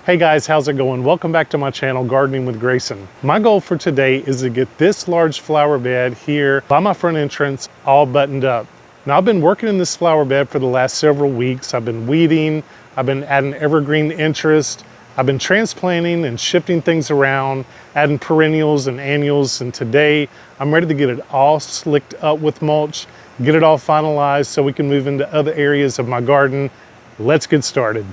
Hey guys, how's it going? Welcome back to my channel, Gardening with Grayson. My goal for today is to get this large flower bed here by my front entrance all buttoned up. Now I've been working in this flower bed for the last several weeks. I've been weeding, I've been adding evergreen interest, I've been transplanting and shifting things around, adding perennials and annuals, and today I'm ready to get it all slicked up with mulch, get it all finalized so we can move into other areas of my garden. Let's get started.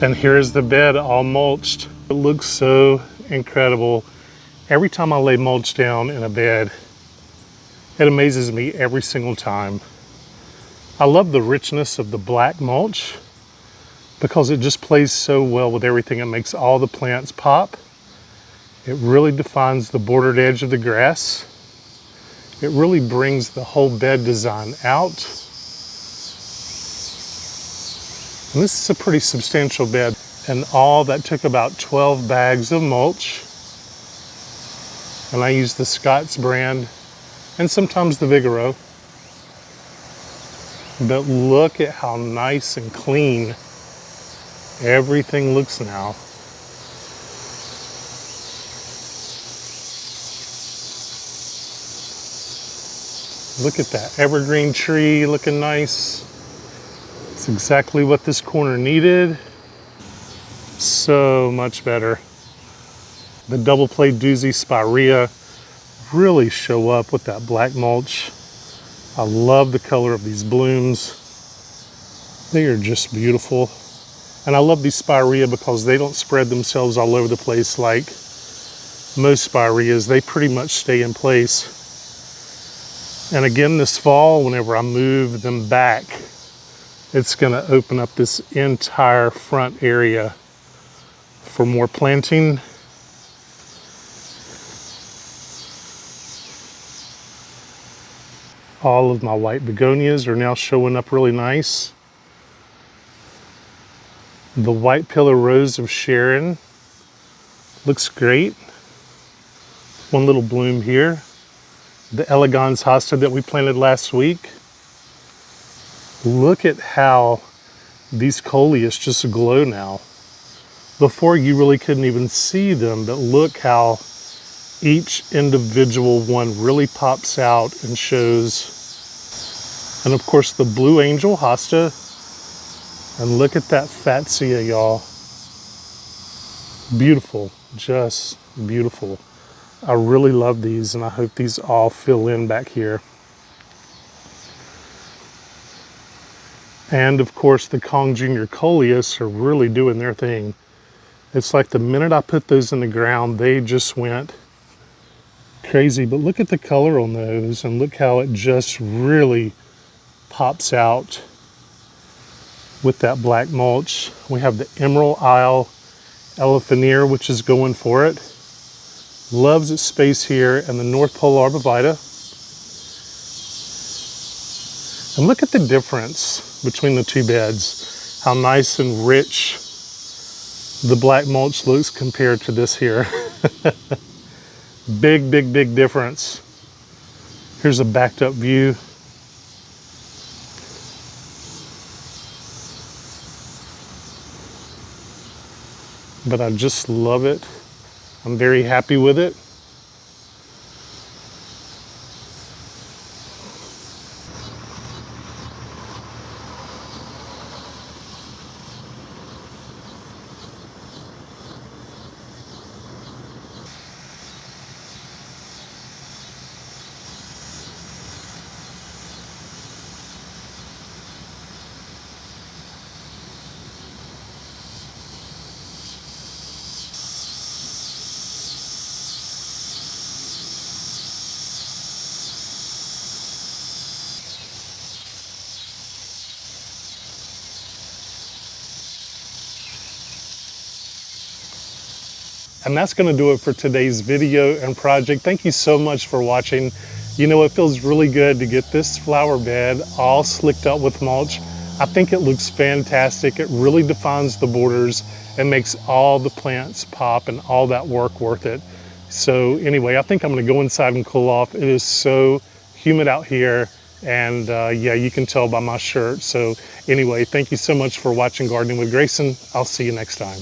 And here's the bed all mulched. It looks so incredible. Every time I lay mulch down in a bed, it amazes me every single time. I love the richness of the black mulch because it just plays so well with everything. It makes all the plants pop. It really defines the bordered edge of the grass. It really brings the whole bed design out. And this is a pretty substantial bed. And all that took about 12 bags of mulch. And I use the Scott's brand and sometimes the Vigoro. But look at how nice and clean Everything looks now. Look at that evergreen tree looking nice. It's exactly what this corner needed. So much better. The double play doozy spirea really show up with that black mulch. I love the color of these blooms. They are just beautiful. And I love these spirea because they don't spread themselves all over the place like most spireas. They pretty much stay in place. And again, this fall, whenever I move them back, it's gonna open up this entire front area for more planting. All of my white begonias are now showing up really nice. The white pillar rose of Sharon looks great. One little bloom here. The elegans hosta that we planted last week. Look at how these coleus just glow now. Before you really couldn't even see them, but look how each individual one really pops out and shows. And of course the blue angel hosta. And look at that fatsia, y'all. Beautiful, just beautiful. I really love these, and I hope these all fill in back here. And of course the Kong Jr. coleus are really doing their thing. It's like the minute I put those in the ground, they just went crazy. But look at the color on those, and look how it just really pops out with that black mulch. We have the Emerald Isle Elephant Ear, which is going for it. Loves its space here, and the North Pole Arborvitae. And look at the difference between the two beds. How nice and rich the black mulch looks compared to this here. Big, big, big difference. Here's a backed up view. But I just love it. I'm very happy with it. And that's going to do it for today's video and project. Thank you so much for watching. You know, it feels really good to get this flower bed all slicked up with mulch. I think it looks fantastic. It really defines the borders and makes all the plants pop and all that work worth it. So anyway, I think I'm going to go inside and cool off. It is so humid out here. And yeah, you can tell by my shirt. So anyway, thank you so much for watching Gardening with Grayson. I'll see you next time.